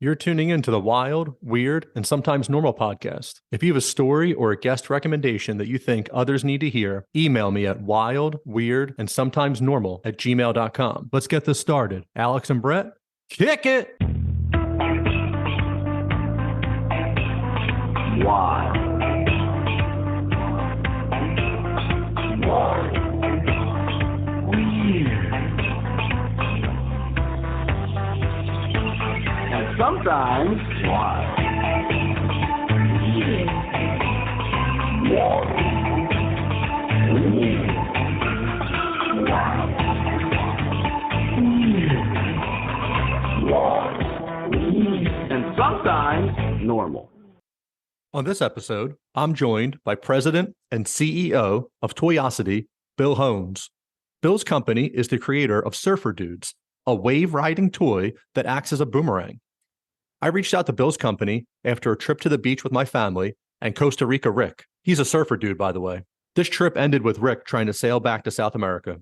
You're tuning into the Wild, Weird, and Sometimes Normal podcast. If you have a story or a guest recommendation that you think others need to hear, email me at wildweirdandsometimesnormal@gmail.com. Let's get this started. Alex and Brett, kick it! Wild. Wild. Weird. And sometimes wild. Weird. Wild. Weird. Wild. Weird. Wild. Weird. And sometimes normal. On this episode, I'm joined by President and CEO of TOYosity, Bill Hohns. Bill's company is the creator of Surfer Dudes, a wave-riding toy that acts as a boomerang. I reached out to Bill's company after a trip to the beach with my family and Costa Rica Rick. He's a surfer dude, by the way. This trip ended with Rick trying to sail back to South America.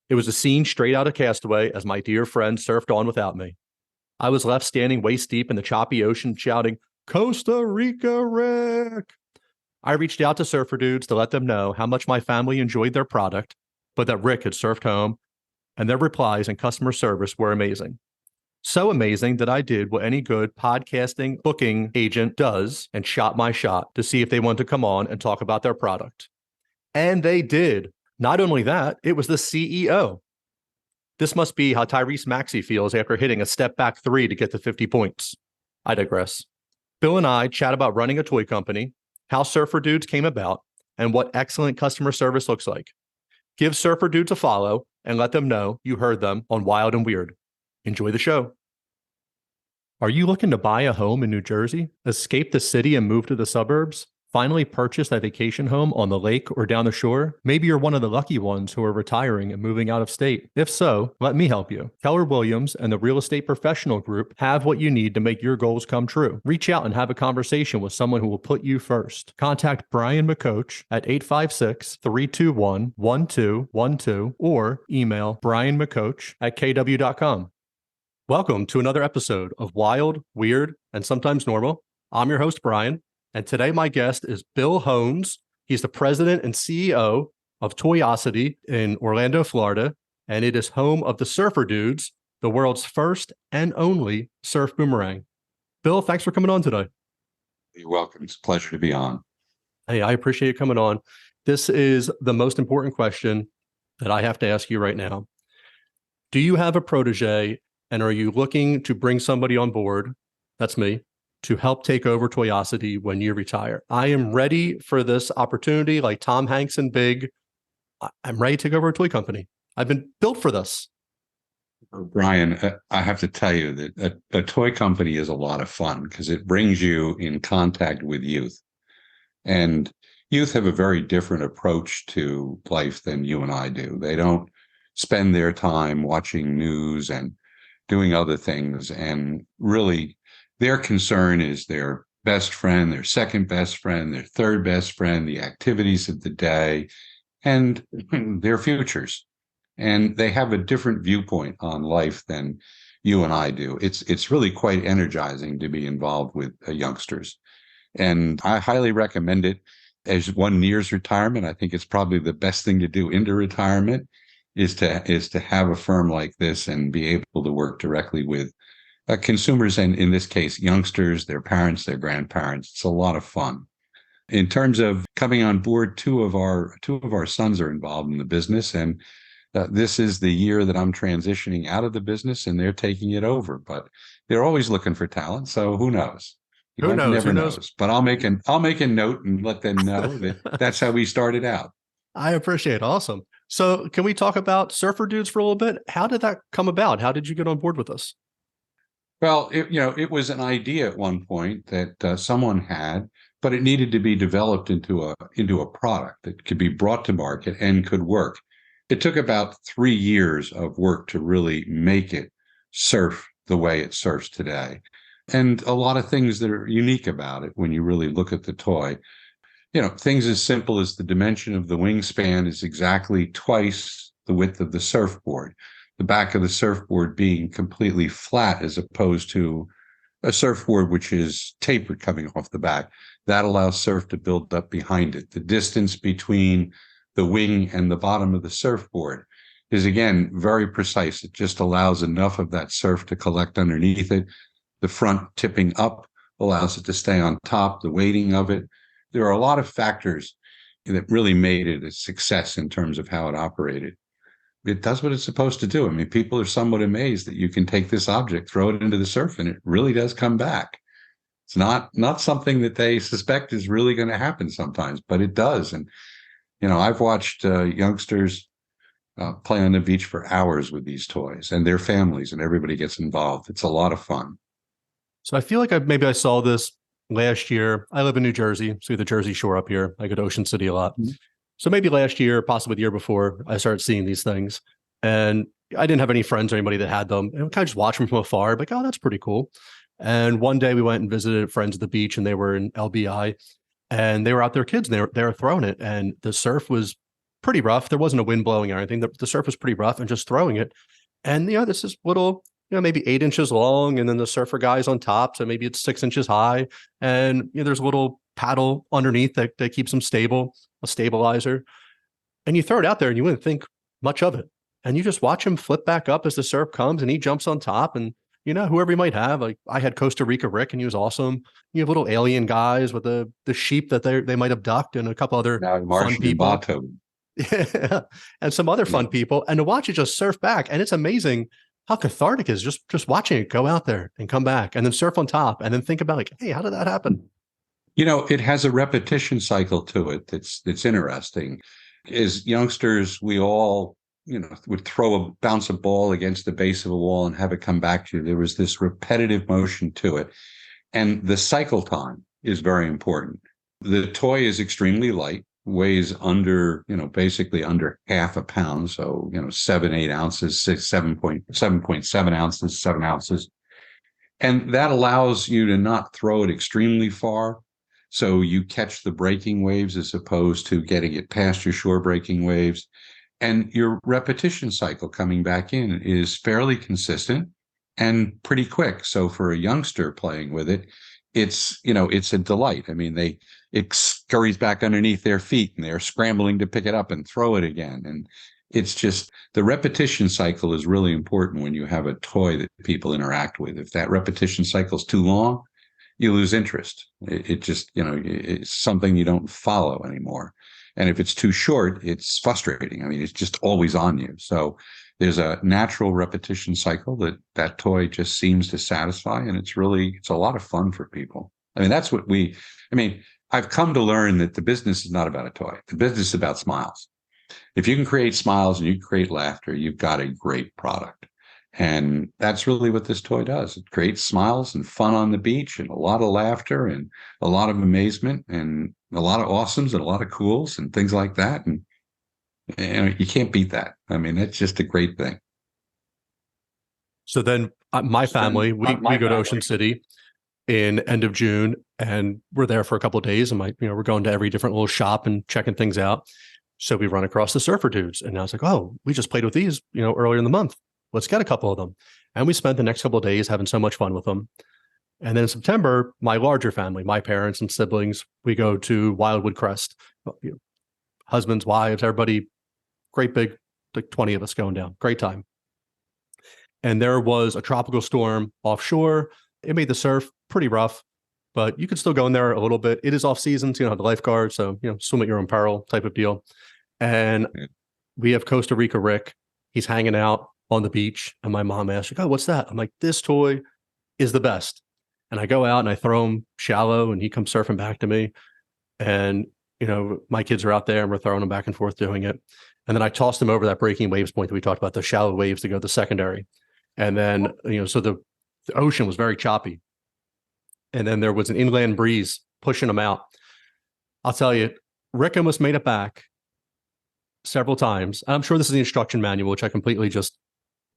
It was a scene straight out of Castaway as my dear friend surfed on without me. I was left standing waist deep in the choppy ocean shouting, "Costa Rica Rick!" I reached out to Surfer Dudes to let them know how much my family enjoyed their product, but that Rick had surfed home, and their replies and customer service were amazing. So amazing that I did what any good podcasting booking agent does and shot my shot to see if they wanted to come on and talk about their product. And they did. Not only that, it was the CEO. This must be how Tyrese Maxey feels after hitting a step back three to get to 50 points. I digress. Bill and I chat about running a toy company, how Surfer Dudes came about, and what excellent customer service looks like. Give Surfer Dudes a follow and let them know you heard them on Wild and Weird. Enjoy the show. Are you looking to buy a home in New Jersey, escape the city and move to the suburbs? Finally purchase a vacation home on the lake or down the shore? Maybe you're one of the lucky ones who are retiring and moving out of state. If so, let me help you. Keller Williams and the Real Estate Professional Group have what you need to make your goals come true. Reach out and have a conversation with someone who will put you first. Contact Brian McCoach at 856-321-1212 or email brianmccoach@kw.com. Welcome to another episode of Wild, Weird, and Sometimes Normal. I'm your host, Brian. And today my guest is Bill Hohns. He's the president and CEO of TOYosity in Orlando, Florida, and it is home of the Surfer Dudes, the world's first and only surf boomerang. Bill, thanks for coming on today. You're welcome. It's a pleasure to be on. Hey, I appreciate you coming on. This is the most important question that I have to ask you right now. Do you have a protege, and are you looking to bring somebody on board, that's me, to help take over TOYosity when you retire? I am ready for this opportunity, like Tom Hanks and Big. I'm ready to take over a toy company. I've been built for this. Brian, I have to tell you that a toy company is a lot of fun because it brings you in contact with youth. And youth have a very different approach to life than you and I do. They don't spend their time watching news and doing other things. And really, their concern is their best friend, their second best friend, their third best friend, the activities of the day, and their futures. And they have a different viewpoint on life than you and I do. It's really quite energizing to be involved with youngsters. And I highly recommend it. As one nears retirement, I think it's probably the best thing to do into retirement is to have a firm like this and be able to work directly with consumers, and in this case, youngsters, their parents, their grandparents. It's a lot of fun. In terms of coming on board, two of our sons are involved in the business, and this is the year that I'm transitioning out of the business, and they're taking it over. But they're always looking for talent, so who knows? Who knows? Never knows. But I'll make a note and let them know that that's how we started out. I appreciate it. Awesome. So, can we talk about Surfer Dudes for a little bit? How did that come about? How did you get on board with us? Well, it was an idea at one point that someone had, but it needed to be developed into a product that could be brought to market and could work. It took about 3 years of work to really make it surf the way it surfs today. And a lot of things that are unique about it when you really look at the toy. Things as simple as the dimension of the wingspan is exactly twice the width of the surfboard. The back of the surfboard being completely flat as opposed to a surfboard which is tapered coming off the back. That allows surf to build up behind it. The distance between the wing and the bottom of the surfboard is, again, very precise. It just allows enough of that surf to collect underneath it. The front tipping up allows it to stay on top, the weighting of it. There are a lot of factors that really made it a success in terms of how it operated. It does what it's supposed to do. I mean, people are somewhat amazed that you can take this object, throw it into the surf, and it really does come back. It's not something that they suspect is really going to happen sometimes, but it does. And, I've watched youngsters play on the beach for hours with these toys and their families, and everybody gets involved. It's a lot of fun. So I feel like maybe I saw this last year. I live in New Jersey, so the Jersey Shore up here. I go to Ocean City a lot. Mm-hmm. So maybe last year, possibly the year before, I started seeing these things. And I didn't have any friends or anybody that had them. And I kind of just watch them from afar, like, oh, that's pretty cool. And one day we went and visited friends at the beach, and they were in LBI, and they were out there, kids, and they were throwing it. And the surf was pretty rough. There wasn't a wind blowing or anything. The surf was pretty rough, and just throwing it. And, this is little, maybe 8 inches long, and then the surfer guy's on top, so maybe it's 6 inches high. And there's a little paddle underneath that keeps them stable, a stabilizer. And you throw it out there, and you wouldn't think much of it. And you just watch him flip back up as the surf comes, and he jumps on top. And whoever you might have, like I had Costa Rica Rick, and he was awesome. You have little alien guys with the sheep that they might have ducked, and a couple other fun people. Yeah, and some other fun people. And to watch it just surf back, and it's amazing how cathartic it is just watching it go out there and come back and then surf on top and then think about, like, hey, how did that happen? It has a repetition cycle to it that's interesting. As youngsters, we all, would bounce a ball against the base of a wall and have it come back to you. There was this repetitive motion to it. And the cycle time is very important. The toy is extremely light, weighs under, basically under half a pound. So, 7-8 ounces, 7.7 ounces, 7 ounces. And that allows you to not throw it extremely far. So you catch the breaking waves as opposed to getting it past your shore breaking waves. And your repetition cycle coming back in is fairly consistent and pretty quick. So for a youngster playing with it, it's a delight. I mean, it scurries back underneath their feet, and they're scrambling to pick it up and throw it again. And it's just, the repetition cycle is really important when you have a toy that people interact with. If that repetition cycle is too long, you lose interest. It just, it's something you don't follow anymore. And if it's too short, it's frustrating. I mean, it's just always on you. So there's a natural repetition cycle that toy just seems to satisfy. And it's a lot of fun for people. I mean, that's what I've come to learn that the business is not about a toy. The business is about smiles. If you can create smiles and you can create laughter, you've got a great product. And that's really what this toy does. It creates smiles and fun on the beach, and a lot of laughter and a lot of amazement and a lot of awesomes and a lot of cools and things like that. And you can't beat that. I mean, it's just a great thing. So then my family, we go to Ocean City in end of June, and we're there for a couple of days, and we're going to every different little shop and checking things out. So we run across the surfer dudes, and I was like, oh, we just played with these, earlier in the month. Let's get a couple of them. And we spent the next couple of days having so much fun with them. And then in September, my larger family, my parents and siblings, we go to Wildwood Crest. Husbands, wives, everybody, great big, like 20 of us going down. Great time. And there was a tropical storm offshore. It made the surf pretty rough, but you could still go in there a little bit. It is off season, so you don't have the lifeguard, so swim at your own peril type of deal. And we have Costa Rica Rick. He's hanging out on the beach, and my mom asked, oh, what's that? I'm like, this toy is the best. And I go out and I throw him shallow, and he comes surfing back to me. And, my kids are out there, and we're throwing him back and forth doing it. And then I tossed him over that breaking waves point that we talked about, the shallow waves to go to the secondary. And then, so the ocean was very choppy. And then there was an inland breeze pushing him out. I'll tell you, Rick almost made it back several times. I'm sure this is the instruction manual, which I completely just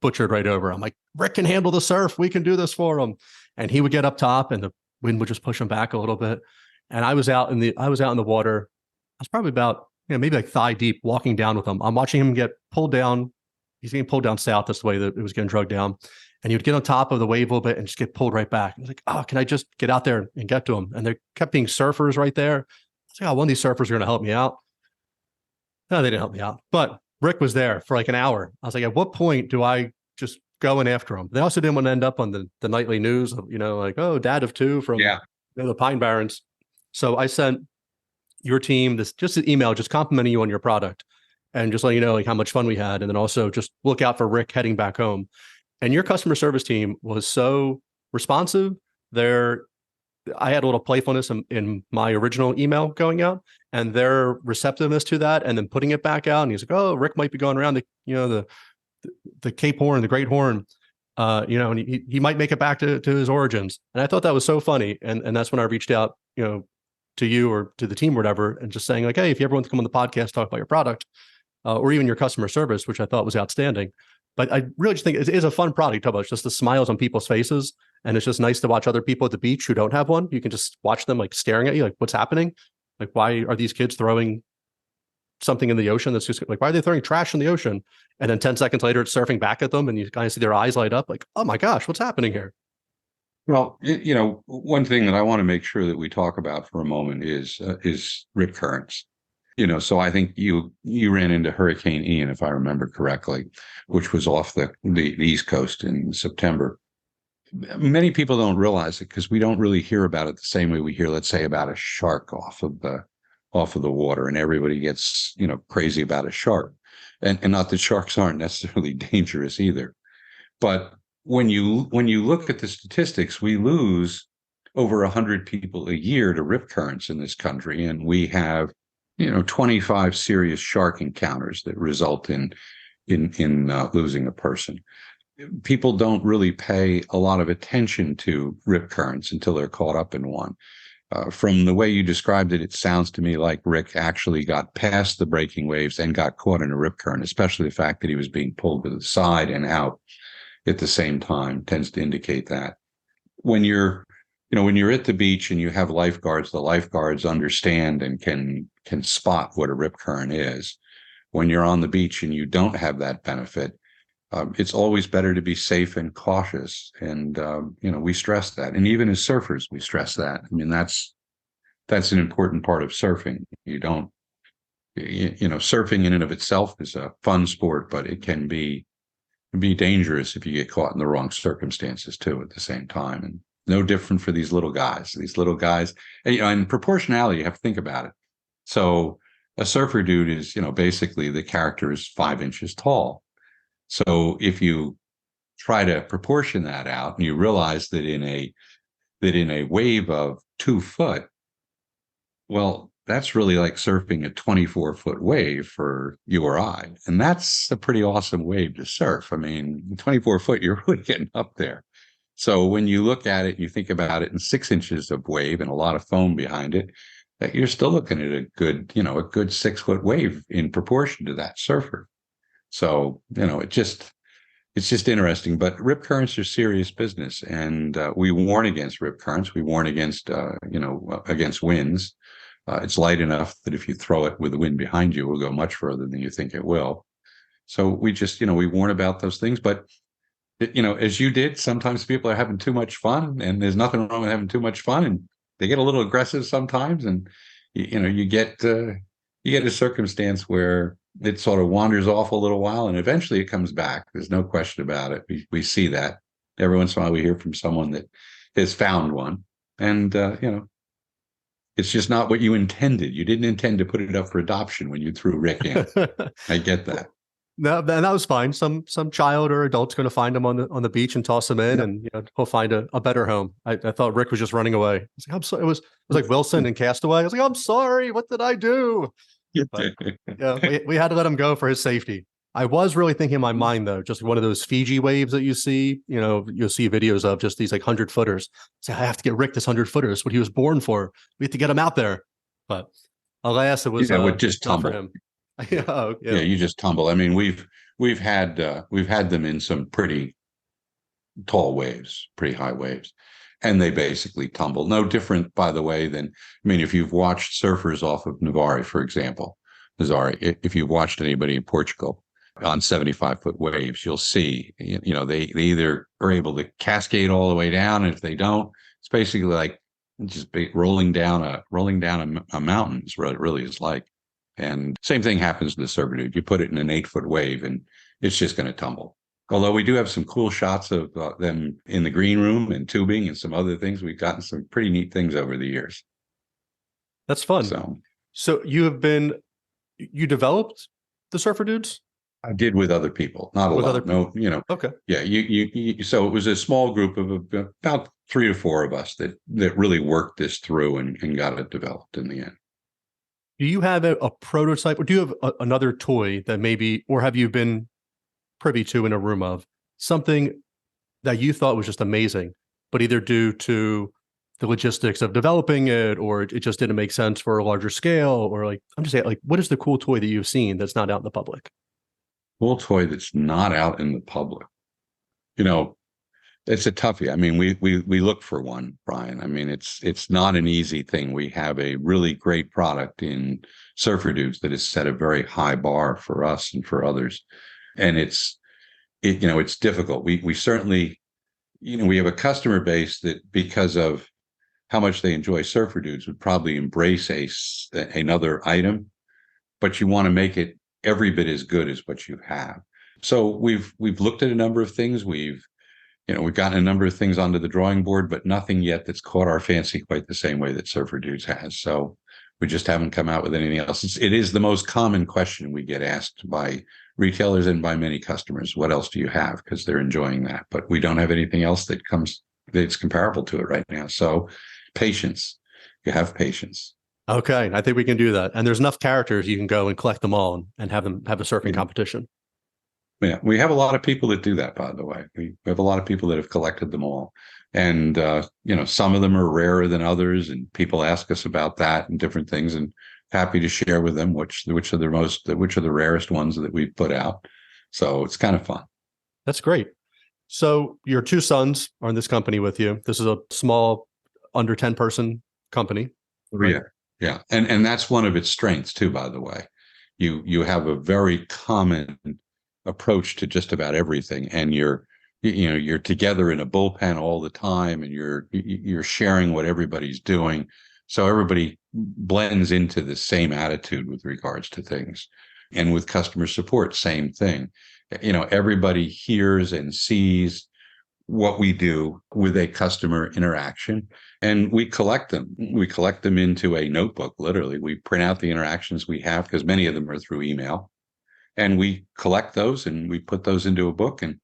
butchered right over. I'm like, Rick can handle the surf. We can do this for him. And he would get up top, and the wind would just push him back a little bit. And I was out in the water. I was probably about, maybe like thigh deep, walking down with him. I'm watching him get pulled down. He's getting pulled down south. That's the way that it was getting dragged down. and you'd get on top of the wave a little bit and just get pulled right back. I was like, oh, can I just get out there and get to them? And there kept being surfers right there. I was like, oh, one of these surfers are going to help me out. No, they didn't help me out. But Rick was there for like an hour. I was like, at what point do I just go in after him? They also didn't want to end up on the nightly news of, like, oh, dad of two from the Pine Barrens. So I sent your team just an email, just complimenting you on your product and just letting you know like how much fun we had. And then also just look out for Rick heading back home. And your customer service team was so responsive. I had a little playfulness in my original email going out, and their receptiveness to that, and then putting it back out. And he's like, "Oh, Rick might be going around the Cape Horn, the Great Horn, and he might make it back to his origins." And I thought that was so funny, and that's when I reached out, to you or to the team or whatever, and just saying like, "Hey, if you ever want to come on the podcast, talk about your product, or even your customer service," which I thought was outstanding. But I really just think it is a fun product. It's just the smiles on people's faces. And it's just nice to watch other people at the beach who don't have one. You can just watch them like staring at you, like, what's happening? Like, why are these kids throwing something in the ocean? That's just like, why are they throwing trash in the ocean? And then 10 seconds later, it's surfing back at them. And you kind of see their eyes light up like, oh my gosh, what's happening here? Well, one thing that I want to make sure that we talk about for a moment is rip currents. So I think you ran into Hurricane Ian, if I remember correctly, which was off the East Coast in September. Many people don't realize it because we don't really hear about it the same way we hear, let's say, about a shark off of the water, and everybody gets crazy about a shark, and not that sharks aren't necessarily dangerous either. But when you look at the statistics, we lose over 100 people a year to rip currents in this country, and we have 25 serious shark encounters that result in losing a person. People don't really pay a lot of attention to rip currents until they're caught up in one. From the way you described it, it sounds to me like Rick actually got past the breaking waves and got caught in a rip current, especially the fact that he was being pulled to the side and out at the same time tends to indicate that. When you're at the beach and you have lifeguards, the lifeguards understand and can spot what a rip current is. When you're on the beach and you don't have that benefit, it's always better to be safe and cautious. And, we stress that. And even as surfers, we stress that. I mean, that's an important part of surfing. Surfing in and of itself is a fun sport, but it can be dangerous if you get caught in the wrong circumstances too at the same time. And no different for these little guys. And proportionality, you have to think about it. So a surfer dude is, basically the character is 5 inches tall. So if you try to proportion that out, and you realize that in a wave of 2 foot, well, that's really like surfing a 24-foot wave for you or I. And that's a pretty awesome wave to surf. I mean, 24 foot, you're really getting up there. So when you look at it, you think about it in 6 inches of wave and a lot of foam behind it, that you're still looking at a good 6 foot wave in proportion to that surfer. So, it's just interesting, but rip currents are serious business, and we warn against rip currents. We warn against, against winds. It's light enough that if you throw it with the wind behind you, it will go much further than you think it will. So we just, we warn about those things, but as you did, sometimes people are having too much fun, and there's nothing wrong with having too much fun, and they get a little aggressive sometimes, and you get a circumstance where it sort of wanders off a little while, and eventually it comes back. There's no question about it. We see that every once in a while. We hear from someone that has found one, and it's just not what you intended. You didn't intend to put it up for adoption when you threw Rick in. I get that. No, and that was fine. Some child or adult's going to find him on the beach and toss him in, yep. And he'll find a better home. I thought Rick was just running away. I was like, I'm sorry. It was like Wilson and Castaway. I was like, I'm sorry. What did I do? But, we had to let him go for his safety. I was really thinking in my mind though, just one of those Fiji waves that you see. You'll see videos of just these like 100-footers. Say, I have to get Rick this 100-footers. What he was born for. We have to get him out there. But alas, it was would just tumble for him. Yeah, you just tumble. I mean, we've had them in some pretty tall waves, pretty high waves, and they basically tumble. No different, by the way, than if you've watched surfers off of Navarre, for example, if you've watched anybody in Portugal, on 75-foot waves. You'll see, they either are able to cascade all the way down. And if they don't, it's basically like just rolling down a mountain is what it really is like. And same thing happens to the surfer dude. You put it in an 8-foot wave and it's just going to tumble. Although we do have some cool shots of them in the green room and tubing and some other things. We've gotten some pretty neat things over the years. That's fun. So you developed the surfer dudes? I did with other people, not a lot. No, Okay. Yeah, so it was a small group of about 3 to 4 of us that really worked this through and got it developed in the end. Do you have a prototype, or do you have another toy that maybe, or have you been privy to in a room of something that you thought was just amazing, but either due to the logistics of developing it, or it just didn't make sense for a larger scale, or I'm just saying, what is the cool toy that you've seen that's not out in the public? Cool toy that's not out in the public. It's a toughie. I mean, we look for one, Brian. I mean, it's not an easy thing. We have a really great product in Surfer Dudes that has set a very high bar for us and for others. And it's difficult. We certainly, we have a customer base that, because of how much they enjoy Surfer Dudes, would probably embrace another item, but you want to make it every bit as good as what you have. So we've looked at a number of things. We've gotten a number of things onto the drawing board, but nothing yet that's caught our fancy quite the same way that Surfer Dudes has. So we just haven't come out with anything else. It is the most common question we get asked by retailers and by many customers. What else do you have? Because they're enjoying that, but we don't have anything else that's comparable to it right now. So patience. You have patience. Okay, I think we can do that. And there's enough characters, you can go and collect them all and have a surfing competition. Yeah, we have a lot of people that do that, by the way. We have a lot of people that have collected them all. And, some of them are rarer than others, and people ask us about that and different things, and happy to share with them which are the rarest ones that we've put out. So it's kind of fun. That's great. So your 2 sons are in this company with you. This is a small, under 10 person company. Right? Yeah. And that's one of its strengths too, by the way. You have a very common approach to just about everything, and you're together in a bullpen all the time, and you're sharing what everybody's doing, so everybody blends into the same attitude with regards to things. And with customer support, same thing. Everybody hears and sees what we do with a customer interaction, and we collect them into a notebook. Literally, we print out the interactions we have, because many of them are through email. And we collect those and we put those into a book. And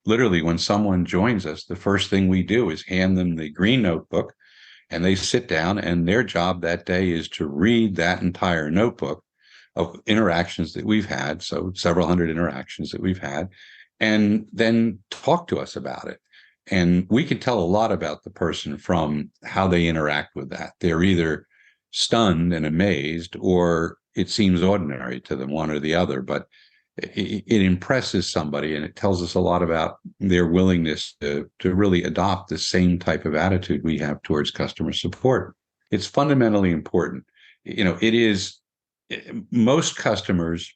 literally, when someone joins us, the first thing we do is hand them the green notebook, and they sit down, and their job that day is to read that entire notebook of interactions that we've had. So several hundred interactions that we've had, and then talk to us about it. And we can tell a lot about the person from how they interact with that. They're either stunned and amazed, or it seems ordinary to them, one or the other, but it impresses somebody, and it tells us a lot about their willingness to really adopt the same type of attitude we have towards customer support. It's fundamentally important. It is, most customers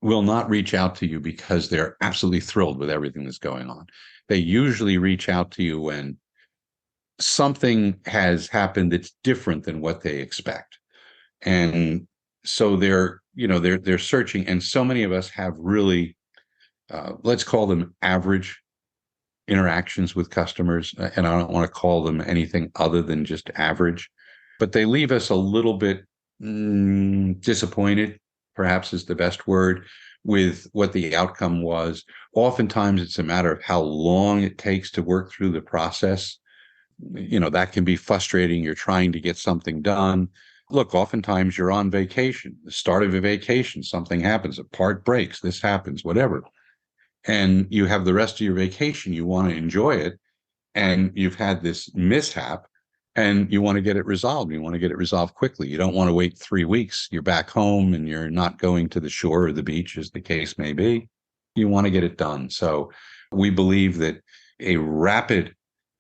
will not reach out to you because they're absolutely thrilled with everything that's going on. They usually reach out to you when something has happened that's different than what they expect. And so they're searching, and so many of us have really, let's call them average interactions with customers, and I don't want to call them anything other than just average, but they leave us a little bit disappointed, perhaps is the best word, with what the outcome was. Oftentimes it's a matter of how long it takes to work through the process. That can be frustrating. You're trying to get something done. Look, oftentimes you're on vacation, the start of a vacation, something happens, a part breaks, this happens, whatever. And you have the rest of your vacation, you want to enjoy it, and you've had this mishap, and you want to get it resolved. You want to get it resolved quickly. You don't want to wait 3 weeks. You're back home and you're not going to the shore or the beach, as the case may be. You want to get it done. So we believe that a rapid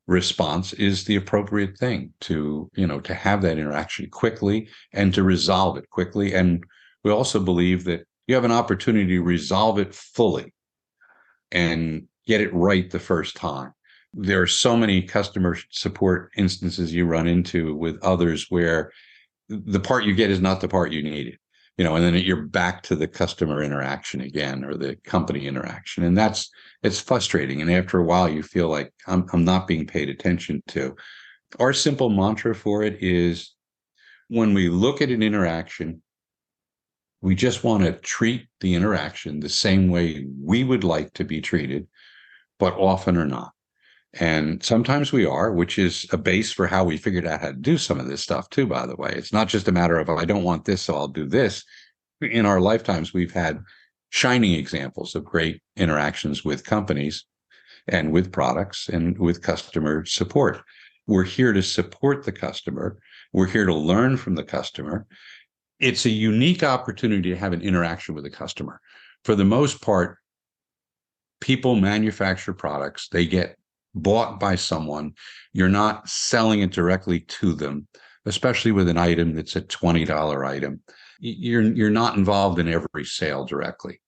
response is the appropriate thing to have that interaction quickly and to resolve it quickly. And we also believe that you have an opportunity to resolve it fully and get it right the first time. There are so many customer support instances you run into with others where the part you get is not the part you needed, and then you're back to the customer interaction again, or the company interaction. And it's frustrating. And after a while, you feel like I'm not being paid attention to. Our simple mantra for it is, when we look at an interaction, we just want to treat the interaction the same way we would like to be treated, but often are not. And sometimes we are, which is a base for how we figured out how to do some of this stuff too, by the way. It's not just a matter of, I don't want this, so I'll do this. In our lifetimes, we've had shining examples of great interactions with companies and with products and with customer support. We're here to support the customer. We're here to learn from the customer. It's a unique opportunity to have an interaction with a customer. For the most part, people manufacture products. They get bought by someone. You're not selling it directly to them, especially with an item that's a $20 item. You're not involved in every sale directly.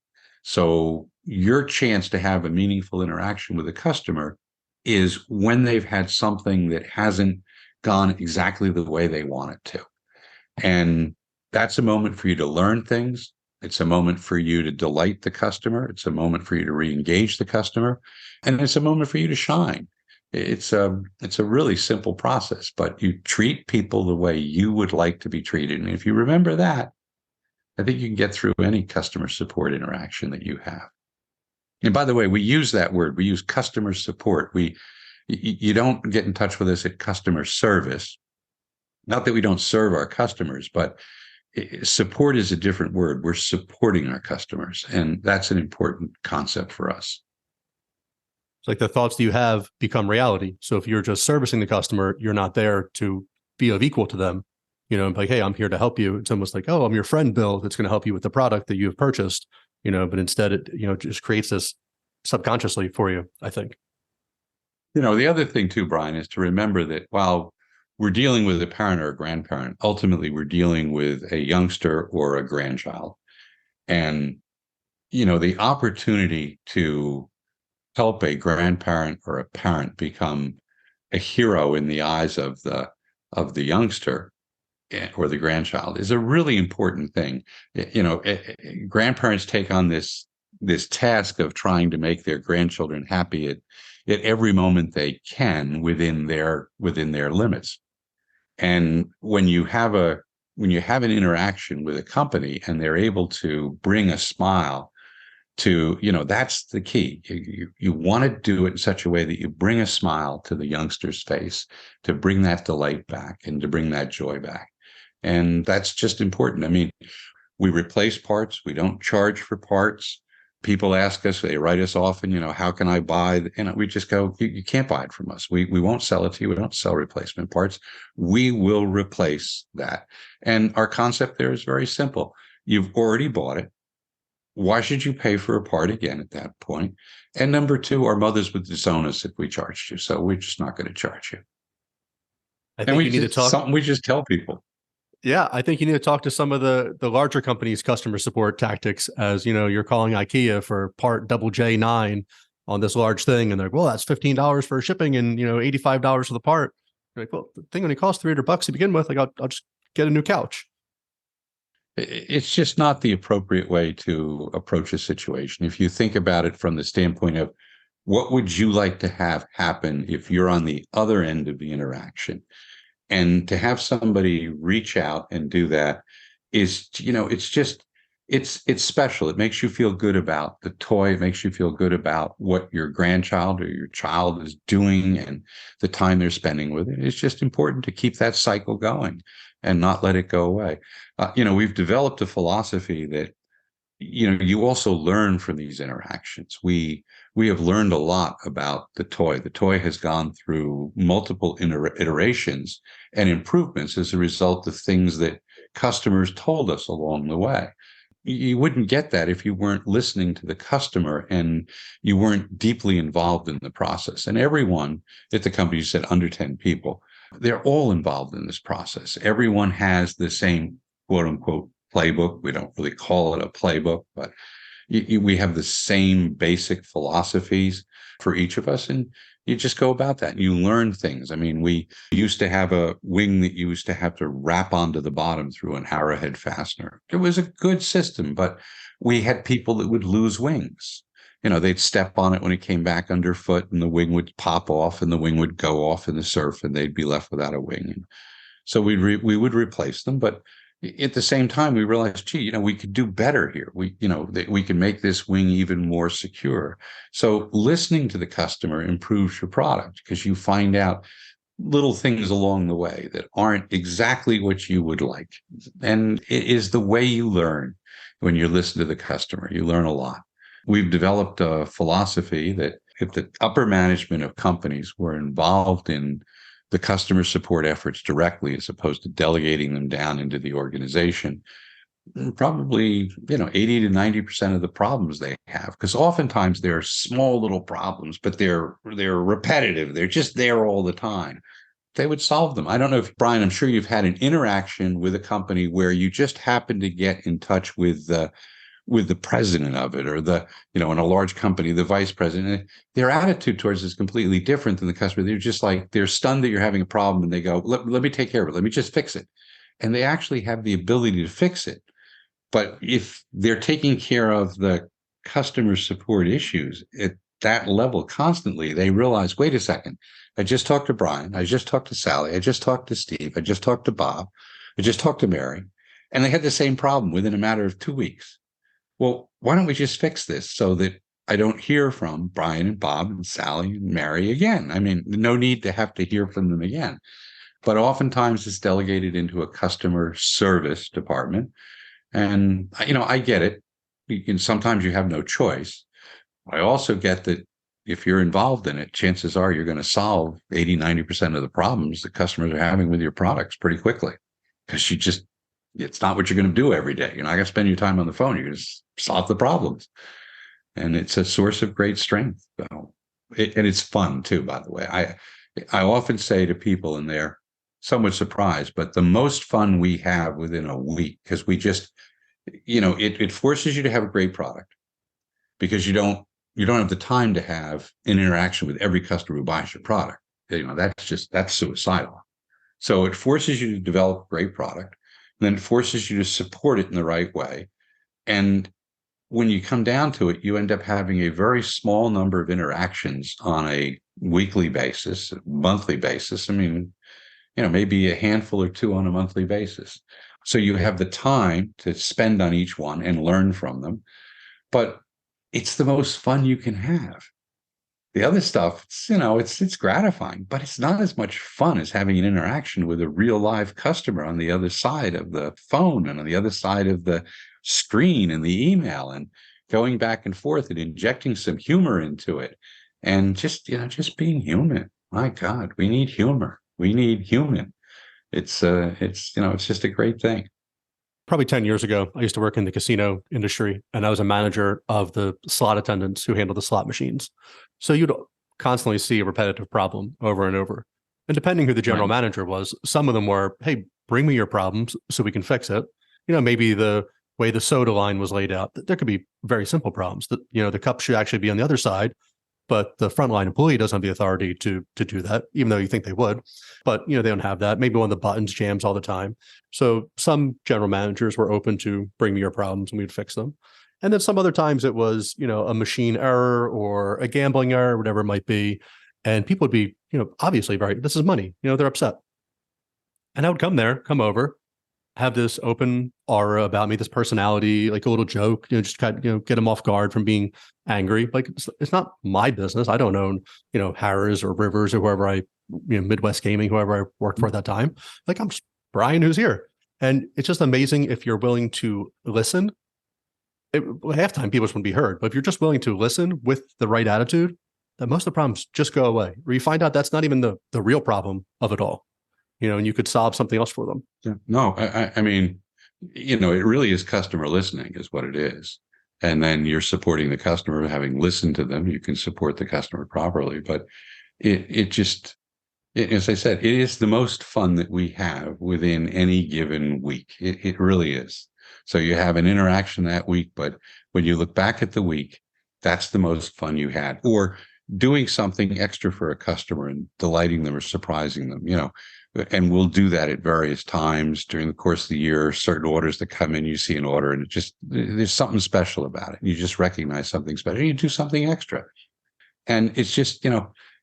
So your chance to have a meaningful interaction with a customer is when they've had something that hasn't gone exactly the way they want it to. And that's a moment for you to learn things. It's a moment for you to delight the customer. It's a moment for you to re-engage the customer. And it's a moment for you to shine. It's a really simple process, but you treat people the way you would like to be treated. And if you remember that, I think you can get through any customer support interaction that you have. And by the way, we use that word. We use customer support. You don't get in touch with us at customer service. Not that we don't serve our customers, but support is a different word. We're supporting our customers, and that's an important concept for us. It's like the thoughts that you have become reality. So if you're just servicing the customer, you're not there to be of equal to them, and like, hey, I'm here to help you. It's almost like, oh, I'm your friend, Bill, that's going to help you with the product that you have purchased, but instead it, just creates this subconsciously for you, I think. The other thing too, Brian, is to remember that while we're dealing with a parent or a grandparent, ultimately we're dealing with a youngster or a grandchild. And, the opportunity to help a grandparent or a parent become a hero in the eyes of the youngster or the grandchild is a really important thing. Grandparents take on this task of trying to make their grandchildren happy at every moment they can within their limits. And when you have an interaction with a company and they're able to bring a smile to, that's the key. You want to do it in such a way that you bring a smile to the youngster's face, to bring that delight back and to bring that joy back. And that's just important. I mean, we replace parts. We don't charge for parts. People ask us, they write us often, how can I buy? And we just go, you can't buy it from us. We won't sell it to you. We don't sell replacement parts. We will replace that. And our concept there is very simple. You've already bought it. Why should you pay for a part again at that point? And number two, our mothers would disown us if we charged you. So we're just not going to charge you. I think you need to talk. Something we just tell people. Yeah, I think you need to talk to some of the larger companies' customer support tactics. As you're calling IKEA for part double J9 on this large thing, and they're like, well, that's $15 for shipping and $85 for the part. You're like, well, the thing only costs $300 to begin with. Like, I'll just get a new couch. It's just not the appropriate way to approach a situation. If you think about it from the standpoint of what would you like to have happen if you're on the other end of the interaction, and to have somebody reach out and do that is, it's special. It makes you feel good about the toy. It makes you feel good about what your grandchild or your child is doing and the time they're spending with it. It's just important to keep that cycle going and not let it go away. We've developed a philosophy that, you also learn from these interactions. We have learned a lot about the toy. The toy has gone through multiple iterations and improvements as a result of things that customers told us along the way. You wouldn't get that if you weren't listening to the customer and you weren't deeply involved in the process. And everyone at the company, you said under 10 people, they're all involved in this process. Everyone has the same, quote unquote, playbook. We don't really call it a playbook, but we have the same basic philosophies for each of us. And you just go about that. You learn things. I mean, we used to have a wing that you used to have to wrap onto the bottom through an arrowhead fastener. It was a good system, but we had people that would lose wings. They'd step on it when it came back underfoot, and the wing would pop off, and the wing would go off in the surf, and they'd be left without a wing. And so we would replace them, but at the same time, we realized, gee, we could do better here. We can make this wing even more secure. So listening to the customer improves your product, because you find out little things along the way that aren't exactly what you would like. And it is the way you learn when you listen to the customer. You learn a lot. We've developed a philosophy that if the upper management of companies were involved in the customer support efforts directly, as opposed to delegating them down into the organization, probably 80 to 90% of the problems they have, because oftentimes they're small little problems, but they're repetitive. They're just there all the time. They would solve them. I don't know if, Brian, I'm sure you've had an interaction with a company where you just happen to get in touch with the president of it, or in a large company, the vice president. Their attitude towards it is completely different than the customer. They're just like, they're stunned that you're having a problem, and they go, let me take care of it. Let me just fix it. And they actually have the ability to fix it. But if they're taking care of the customer support issues at that level constantly, they realize, wait a second, I just talked to Brian, I just talked to Sally, I just talked to Steve, I just talked to Bob, I just talked to Mary, and they had the same problem within a matter of 2 weeks. Well, why don't we just fix this so that I don't hear from Brian and Bob and Sally and Mary again? I mean, no need to have to hear from them again. But oftentimes it's delegated into a customer service department. And, I get it. Sometimes you have no choice. I also get that if you're involved in it, chances are you're going to solve 80, 90% of the problems that customers are having with your products pretty quickly, because it's not what you're going to do every day. You're not going to spend your time on the phone. You're going to solve the problems. And it's a source of great strength. And it's fun too, by the way. I often say to people, and they're somewhat surprised, but the most fun we have within a week, because we just, it forces you to have a great product, because you don't have the time to have an interaction with every customer who buys your product. That's suicidal. So it forces you to develop a great product, and then forces you to support it in the right way. And when you come down to it, you end up having a very small number of interactions on a weekly basis, monthly basis. I mean, maybe a handful or two on a monthly basis. So you have the time to spend on each one and learn from them. But it's the most fun you can have. The other stuff, it's gratifying, but it's not as much fun as having an interaction with a real live customer on the other side of the phone and on the other side of the screen and the email, and going back and forth and injecting some humor into it, and just being human. My God, we need humor. We need human. It's just a great thing. Probably 10 years ago, I used to work in the casino industry, and I was a manager of the slot attendants who handled the slot machines. So you'd constantly see a repetitive problem over and over. And depending who the general manager was, some of them were, hey, bring me your problems so we can fix it. Maybe the way the soda line was laid out, there could be very simple problems that, the cup should actually be on the other side, but the frontline employee doesn't have the authority to do that, even though you think they would. But, they don't have that. Maybe one of the buttons jams all the time. So some general managers were open to bring me your problems and we'd fix them. And then some other times it was, a machine error or a gambling error, whatever it might be. And people would be, obviously this is money, they're upset. And I would come over, have this open aura about me, this personality, like a little joke, just kind of, get them off guard from being angry. Like it's not my business. I don't own, Harris or Rivers or whoever Midwest Gaming, whoever I worked for at that time. Like I'm just Brian who's here. And it's just amazing if you're willing to listen. Half the time people just want to be heard, but if you're just willing to listen with the right attitude, then most of the problems just go away. Or you find out that's not even the real problem of it all. And you could solve something else for them. Yeah. No, I mean, it really is customer listening is what it is. And then you're supporting the customer, having listened to them, you can support the customer properly. But as I said, it is the most fun that we have within any given week. It really is. So you have an interaction that week, but when you look back at the week, that's the most fun you had. Or doing something extra for a customer and delighting them or surprising them, and we'll do that at various times during the course of the year. Certain orders that come in, you see an order and there's something special about it. You just recognize something special. You do something extra. And it's just,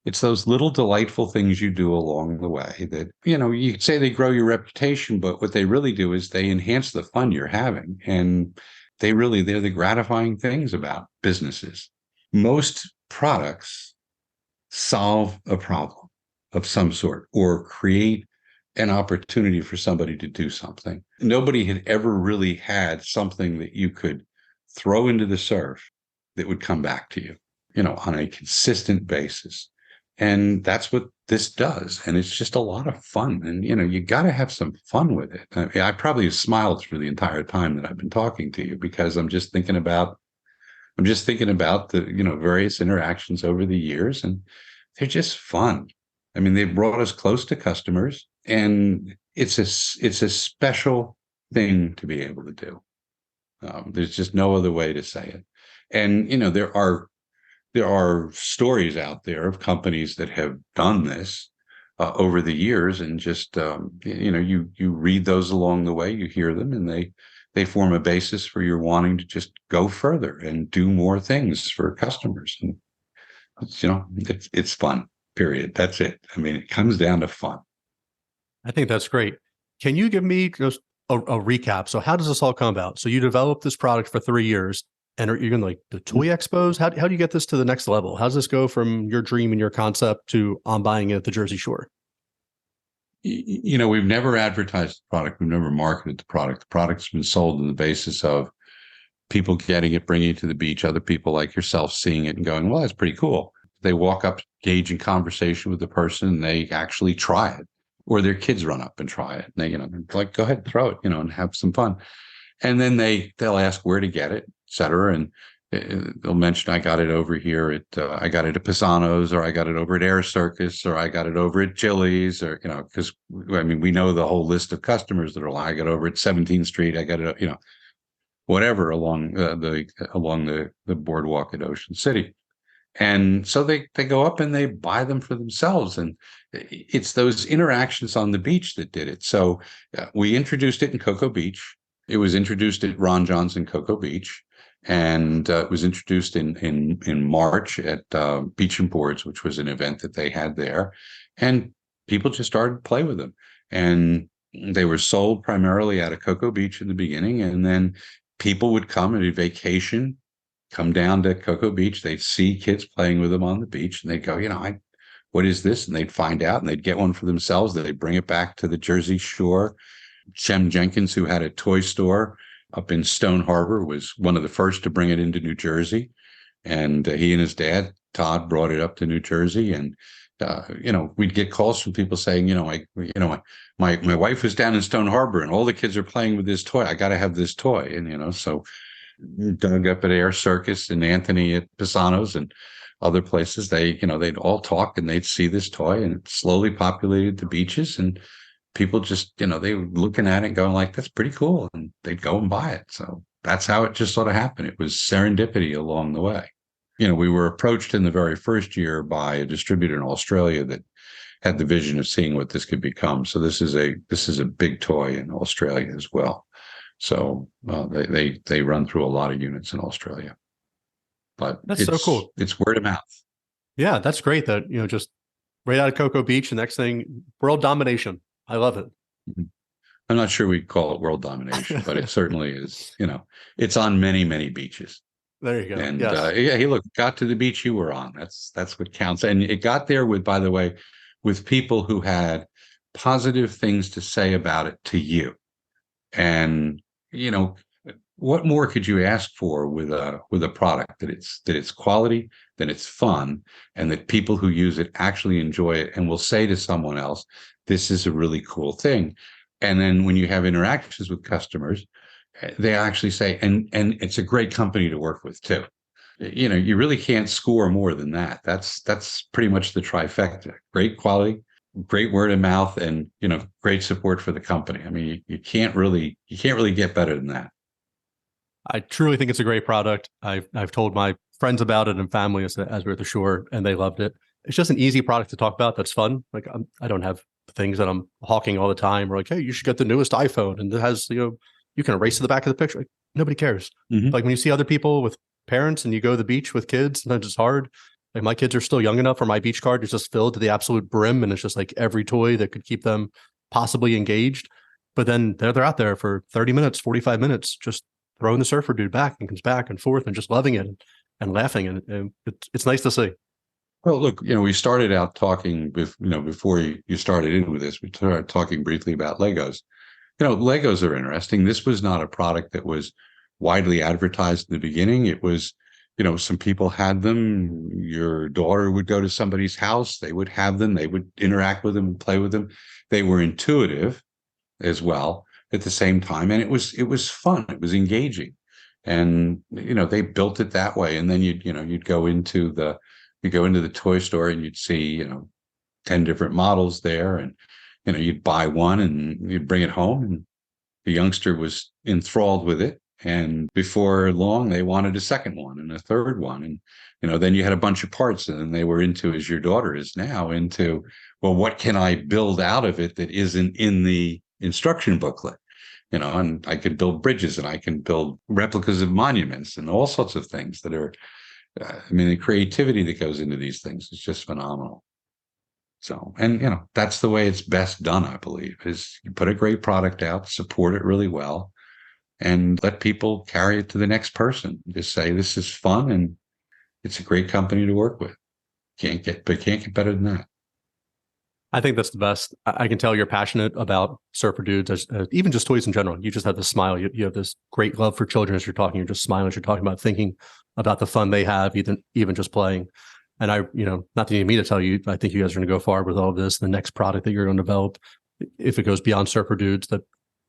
it's those little delightful things you do along the way that, you could say they grow your reputation, but what they really do is they enhance the fun you're having. And they're the gratifying things about businesses. Most products solve a problem of some sort or create an opportunity for somebody to do something. Nobody had ever really had something that you could throw into the surf that would come back to you, on a consistent basis. And that's what this does. And it's just a lot of fun. And, you got to have some fun with it. I probably have smiled through the entire time that I've been talking to you because I'm just thinking about the, various interactions over the years, and they're just fun. I mean, they've brought us close to customers, and it's a special thing to be able to do. There's just no other way to say it. And, there are stories out there of companies that have done this over the years, and just, you read those along the way, you hear them, and they form a basis for your wanting to just go further and do more things for customers. And it's fun, period. That's it. I mean, it comes down to fun. I think that's great. Can you give me just a recap? So how does this all come about? So you developed this product for 3 years, and you're going to like the toy expos. How do you get this to the next level? How does this go from your dream and your concept to I'm buying it at the Jersey Shore? We've never advertised the product. We've never marketed the product. The product's been sold on the basis of people getting it, bringing it to the beach, other people like yourself seeing it and going, well, that's pretty cool. They walk up, engage in conversation with the person, and they actually try it. Or their kids run up and try it. And they, like, go ahead, throw it, and have some fun. And then they'll ask where to get it, et cetera. And they'll mention, I got it over here I got it at Pisano's, or I got it over at Air Circus, or I got it over at Chili's, or, because we know the whole list of customers that are like, I got it over at 17th Street. I got it, whatever along the boardwalk at Ocean City. And so they go up and they buy them for themselves. And it's those interactions on the beach that did it. So we introduced it in Cocoa Beach. It was introduced at Ron John's in Cocoa Beach. And it was introduced in March at Beach and Boards, which was an event that they had there. And people just started to play with them. And they were sold primarily out of Cocoa Beach in the beginning. And then people would come on a vacation, come down to Cocoa Beach. They'd see kids playing with them on the beach. And they'd go, what is this? And they'd find out, and they'd get one for themselves. They'd bring it back to the Jersey Shore. Shem Jenkins, who had a toy store up in Stone Harbor, was one of the first to bring it into New Jersey. And he and his dad, Todd, brought it up to New Jersey. And, we'd get calls from people saying, my wife was down in Stone Harbor and all the kids are playing with this toy. I got to have this toy. And, so Doug up at Air Circus and Anthony at Pisano's and other places, they'd all talk and they'd see this toy, and it slowly populated the beaches, and people just, they were looking at it and going like, that's pretty cool. And they'd go and buy it. So that's how it just sort of happened. It was serendipity along the way. We were approached in the very first year by a distributor in Australia that had the vision of seeing what this could become. So this is a big toy in Australia as well. So they run through a lot of units in Australia. But that's so cool. It's word of mouth. Yeah, that's great that, just right out of Cocoa Beach, the next thing, world domination. I love it. I'm not sure we'd call it world domination, but it certainly is, it's on many, many beaches. There you go. And yes. Hey, look, got to the beach you were on. That's what counts. And it got there with, by the way, with people who had positive things to say about it to you. And, what more could you ask for with a product that it's quality, that it's fun, and that people who use it actually enjoy it and will say to someone else, this is a really cool thing. And then when you have interactions with customers, they actually say, and it's a great company to work with too. You really can't score more than that. That's pretty much the trifecta. Great quality, great word of mouth, and great support for the company. I mean, you can't really get better than that. I truly think it's a great product. I've told my friends about it and family as we were at the shore, and they loved it. It's just an easy product to talk about. That's fun. Like I don't have things that I'm hawking all the time. Or like, hey, you should get the newest iPhone, and it has you can erase to the back of the picture. Like, nobody cares. Mhm. Like when you see other people with parents and you go to the beach with kids, sometimes it's hard. Like my kids are still young enough where my beach card is just filled to the absolute brim, and it's just like every toy that could keep them possibly engaged. But then they're out there for 30 minutes, 45 minutes, just throwing the surfer dude back and comes back and forth and just loving it and laughing. And it's nice to see. Well, look, we started out talking before you started in with this, we started talking briefly about Legos. Legos are interesting. This was not a product that was widely advertised in the beginning. It was, some people had them. Your daughter would go to somebody's house. They would have them. They would interact with them and play with them. They were intuitive as well at the same time. And it was fun. It was engaging. And, they built it that way. And then you'd go into the toy store and you'd see, 10 different models there. And, you'd buy one and you'd bring it home. And the youngster was enthralled with it. And before long, they wanted a second one and a third one. And, then you had a bunch of parts, and then they were into, as your daughter is now, into, well, what can I build out of it that isn't in the instruction booklet? And I could build bridges, and I can build replicas of monuments and all sorts of things that are, the creativity that goes into these things is just phenomenal. So, and, that's the way it's best done, I believe, is you put a great product out, support it really well, and let people carry it to the next person. Just say, this is fun, and it's a great company to work with. Can't get better than that. I think that's the best. I can tell you're passionate about surfer dudes, even just toys in general. You just have this smile. You have this great love for children as you're talking. You're just smiling as you're talking about thinking about the fun they have, even just playing. And I, not that you need me to tell you, I think you guys are going to go far with all of this. The next product that you're going to develop, if it goes beyond surfer dudes, that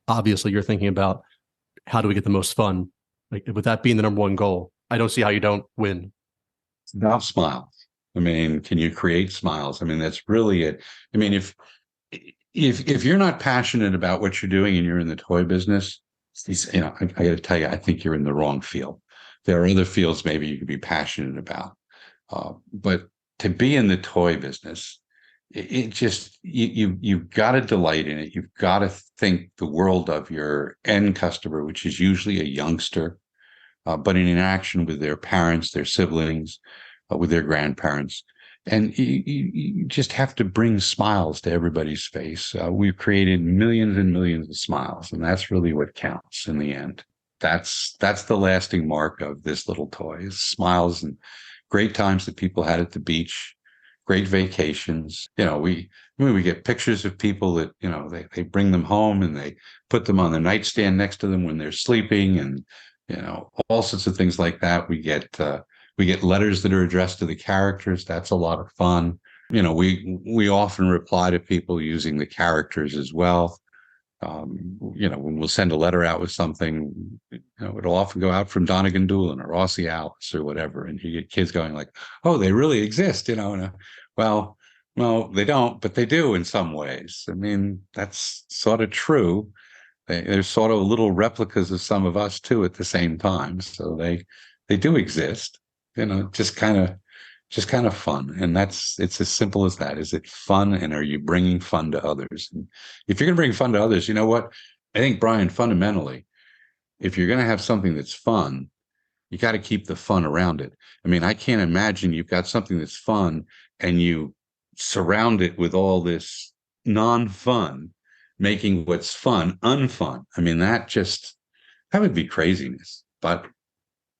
obviously you're thinking about how do we get the most fun? Like with that being the number one goal, I don't see how you don't win. It's about smiles. Can you create smiles? That's really it. If you're not passionate about what you're doing and you're in the toy business, I got to tell you, I think you're in the wrong field. There are other fields maybe you could be passionate about. But to be in the toy business, it just, you've got to delight in it. You've got to think the world of your end customer, which is usually a youngster, but in interaction with their parents, their siblings, with their grandparents. And you just have to bring smiles to everybody's face. We've created millions and millions of smiles, and that's really what counts in the end. That's the lasting mark of this little toy, is smiles and great times that people had at the beach, great vacations. We get pictures of people that, they bring them home and they put them on the nightstand next to them when they're sleeping, and, all sorts of things like that. We get letters that are addressed to the characters. That's a lot of fun. We often reply to people using the characters as well. When we'll send a letter out with something, it'll often go out from Donegan Doolin or Rossi Alice or whatever. And you get kids going like, oh, they really exist, well, no, they don't, but they do in some ways. That's sort of true. They're sort of little replicas of some of us too at the same time. So they do exist, just kind of fun. And it's as simple as that. Is it fun? And are you bringing fun to others? And if you're going to bring fun to others, you know what? I think, Brian, fundamentally, if you're going to have something that's fun, you got to keep the fun around it. I can't imagine you've got something that's fun and you surround it with all this non-fun, making what's fun unfun. That would be craziness. But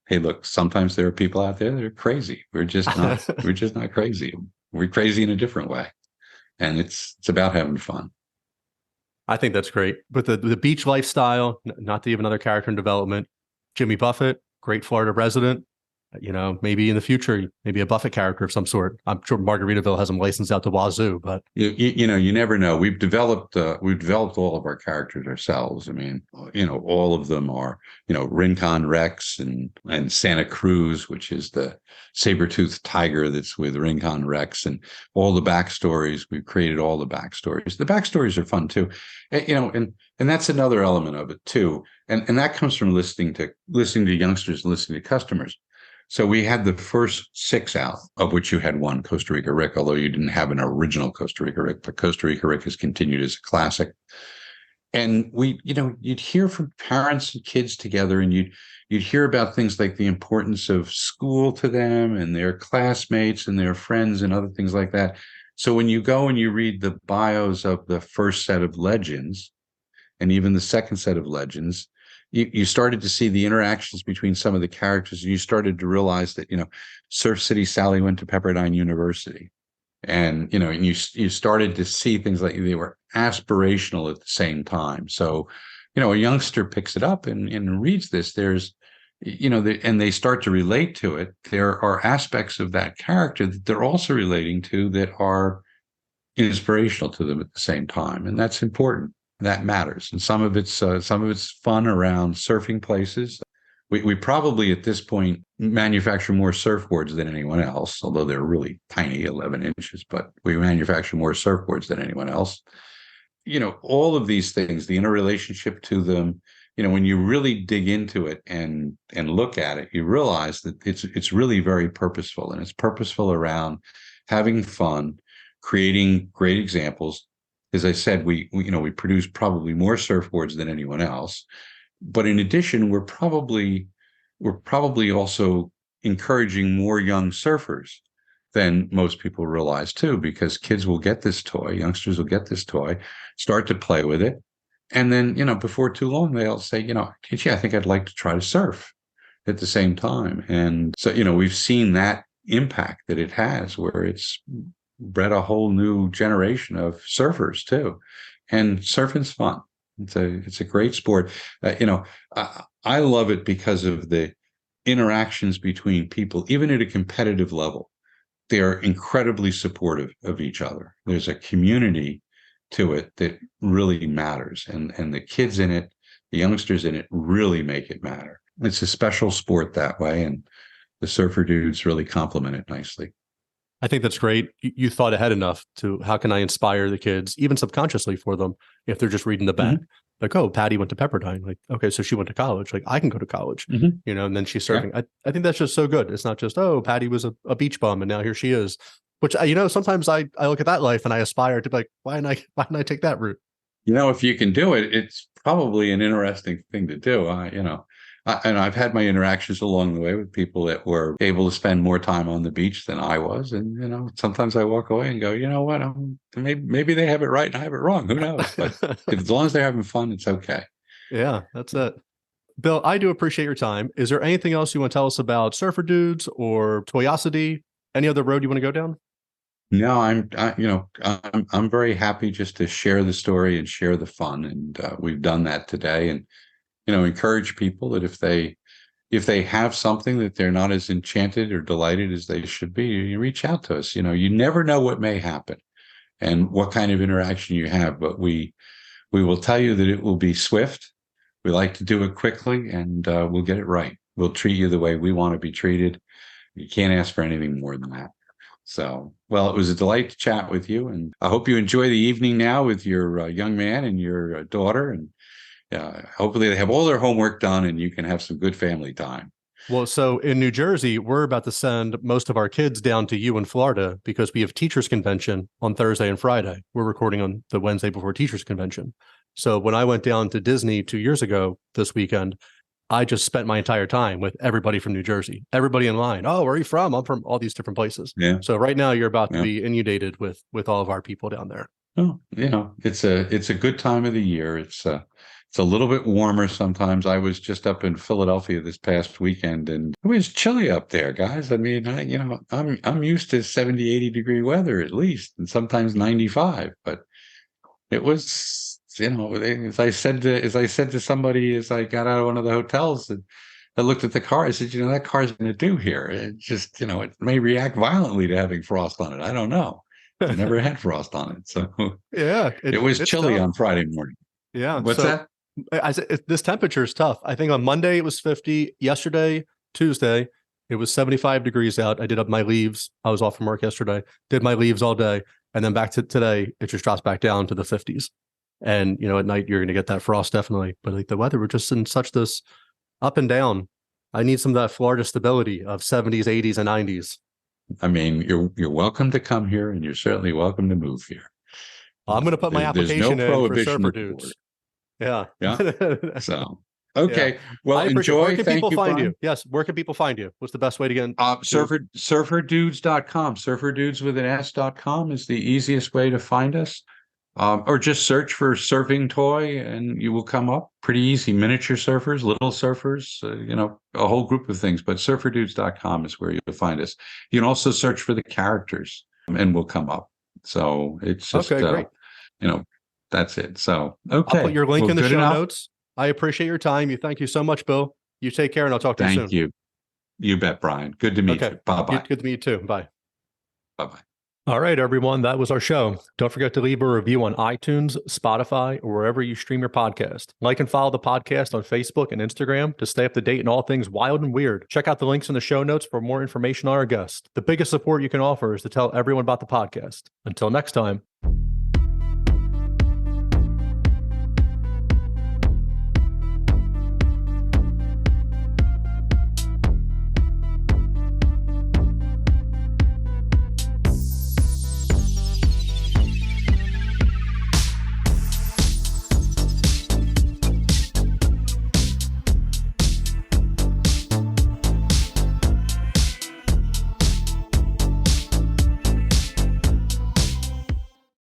hey, look, sometimes there are people out there that are crazy. We're just not crazy. We're crazy in a different way. And it's about having fun. I think that's great. But the beach lifestyle, not to even another character in development, Jimmy Buffett, great Florida resident. Maybe in the future, maybe a Buffett character of some sort. I'm sure Margaritaville has them licensed out to wazoo, but you never know. We've developed all of our characters ourselves. I mean, all of them are, Rincon Rex and Santa Cruz, which is the saber-toothed tiger that's with Rincon Rex, and all the backstories. We've created all the backstories. The backstories are fun too, and that's another element of it too. And that comes from listening to youngsters and listening to customers. So we had the first 6 out, of which you had one, Costa Rica Rick, although you didn't have an original Costa Rica Rick, but Costa Rica Rick has continued as a classic. And you'd hear from parents and kids together, and you'd hear about things like the importance of school to them and their classmates and their friends and other things like that. So when you go and you read the bios of the first set of legends and even the second set of legends, you started to see the interactions between some of the characters, and you started to realize that, Surf City Sally went to Pepperdine University. And, and you started to see things like they were aspirational at the same time. So, a youngster picks it up and reads this. There's, and they start to relate to it. There are aspects of that character that they're also relating to that are inspirational to them at the same time. And that's important. That matters. And some of it's fun around surfing places. We probably at this point manufacture more surfboards than anyone else, although they're really tiny, 11 inches, but we manufacture more surfboards than anyone else. All of these things, the interrelationship to them, when you really dig into it and look at it, you realize that it's really very purposeful, and it's purposeful around having fun, creating great examples. As I said, we produce probably more surfboards than anyone else. But in addition, we're probably also encouraging more young surfers than most people realize too, because kids will get this toy, youngsters will get this toy, start to play with it. And then, before too long, they'll say, gee, I think I'd like to try to surf at the same time. And so, we've seen that impact that it has, where it's bred a whole new generation of surfers too. And surfing's fun. It's a great sport. I love it because of the interactions between people, even at a competitive level. They are incredibly supportive of each other. There's a community to it that really matters. And the kids in it, the youngsters in it really make it matter. It's a special sport that way. And the surfer dudes really complement it nicely. I think that's great. You thought ahead enough to how can I inspire the kids, even subconsciously for them, if they're just reading the back. Mm-hmm. Like, oh, Patty went to Pepperdine. Like, okay, so she went to college. Like, I can go to college, and then she's surfing. Yeah. I think that's just so good. It's not just, oh, Patty was a beach bum and now here she is. Which, sometimes I look at that life and I aspire to be like, why didn't I take that route? If you can do it, it's probably an interesting thing to do. And I've had my interactions along the way with people that were able to spend more time on the beach than I was. And, sometimes I walk away and go, you know what, maybe they have it right and I have it wrong. Who knows? But as long as they're having fun, it's okay. Yeah, that's it. Bill, I do appreciate your time. Is there anything else you want to tell us about Surfer Dudes or TOYosity? Any other road you want to go down? No, I'm very happy just to share the story and share the fun. And we've done that today. And encourage people that if they have something that they're not as enchanted or delighted as they should be, you reach out to us. You never know what may happen and what kind of interaction you have, but we will tell you that it will be swift. We like to do it quickly, and we'll get it right. We'll treat you the way we want to be treated. You can't ask for anything more than that. So, well, it was a delight to chat with you, and I hope you enjoy the evening now with your young man and your daughter, and hopefully they have all their homework done and you can have some good family time. Well, so in New Jersey, we're about to send most of our kids down to you in Florida because we have teachers convention on Thursday and Friday. We're recording on the Wednesday before teachers convention. So when I went down to Disney 2 years ago this weekend, I just spent my entire time with everybody from New Jersey, everybody in line. Oh, where are you from? I'm from all these different places. Yeah. So right now you're about to be inundated with all of our people down there. Oh, it's a good time of the year. It's a little bit warmer sometimes. I was just up in Philadelphia this past weekend, and it was chilly up there, guys. I mean, I'm used to 70, 80 degree weather at least, and sometimes 95. But it was, as I said to somebody as I got out of one of the hotels, I looked at the car. I said, that car's going to do here. It just, it may react violently to having frost on it. I don't know. I never had frost on it. So Yeah, it was it's chilly tough. on Friday morning. Yeah. What's that? I said this temperature is tough. I think on Monday it was 50. Yesterday, Tuesday, it was 75 degrees out. I did up my leaves. I was off from work yesterday. Did my leaves all day, and then back to today, it just drops back down to the 50s. And at night you're going to get that frost definitely. But like the weather, we're just in such this up and down. I need some of that Florida stability of 70s, 80s, and 90s. I mean, you're welcome to come here, and you're certainly welcome to move here. I'm going to put my application in for Surfer Dudes. Yeah. So, okay. Yeah. Well, enjoy. Where can people find Brian. you? Yes. Where can people find you? What's the best way to get in? Surferdudes.com. Surferdudes with an S.com is the easiest way to find us. Or just search for surfing toy and you will come up. Pretty easy. Miniature surfers, little surfers, a whole group of things. But surferdudes.com is where you'll find us. You can also search for the characters and we'll come up. So it's just, great. That's it. So, okay. I'll put your link in the show enough. notes. I appreciate your time. Thank you so much, Bill. You take care and I'll talk to you soon. Thank you. You bet, Brian. Good to meet you. Bye-bye. Good to meet you too. Bye. Bye-bye. All right, everyone. That was our show. Don't forget to leave a review on iTunes, Spotify, or wherever you stream your podcast. Like and follow the podcast on Facebook and Instagram to stay up to date in all things wild and weird. Check out the links in the show notes for more information on our guests. The biggest support you can offer is to tell everyone about the podcast. Until next time.